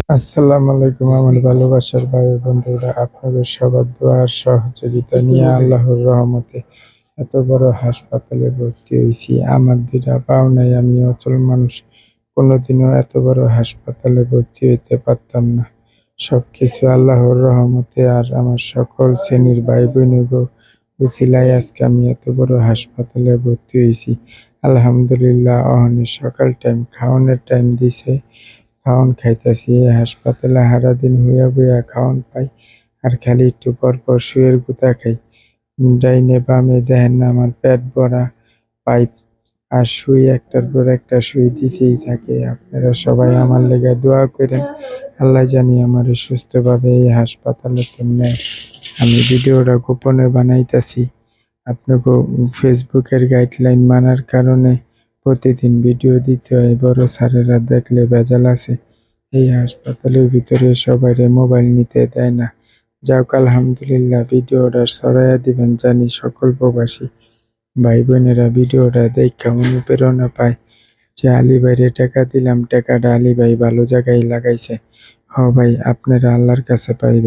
আসসালামু আলাইকুম আমার ভালোবাসার ভাই বন্ধুরা, আপনাদের সবার দোয়া আর সহযোগিতা নিয়ে আল্লাহর রহমতে এত বড় হাসপাতালে ভর্তি হয়েছি। আমার দুইটা পাও নাই, আমি অচল মানুষ। কোনোদিনও এত বড় হাসপাতালে ভর্তি হইতে পারতাম না। সবকিছু আল্লাহর রহমতে আর আমার সকল শ্রেণীর ভাই বোনেরও উছিলায় আজকে আমি এত বড় হাসপাতালে ভর্তি হয়েছি। আলহামদুলিল্লাহ, অহনি সকাল টাইম খাওয়ানোর টাইম দিছে, খাওন খাইতাছি। এই হাসপাতালে সারাদিন শুইয়া বইয়া খাওন পাই, আর খালি একটু পর পর শুয়ের গুতা খাই। ডাইনে বামে দেখেন না আমার পেট ভরা পাইপ, আর সুই একটার পর একটা সুই দিতেই থাকে। আপনারা সবাই আমার লেগে দোয়া করেন, আল্লাহ জানি আমার সুস্থভাবে এই হাসপাতালে নেয়। আমি ভিডিওটা গোপনে বানাইতাছি, আপনাকে ফেসবুকের গাইডলাইন মানার কারণে প্রতিদিন ভিডিও দিতে হয়। বড় স্যারেরা দেখলে ভেজাল আছে। এই হাসপাতালের ভিতরে সবাইরে মোবাইল নিতে দেয় না। যাক আলহামদুলিল্লাহ, ভিডিওটা ছড়াইয়া দিবেন জানি সকল প্রবাসী ভাই বোনেরা ভিডিওটা দেখা অনুপ্রেরণা পায় যে আলী ভাইরে টাকা দিলাম, টাকাটা আলী ভাই ভালো জায়গায় লাগাইছে। হ ভাই, আপনারা আল্লাহর কাছে পাইবেন।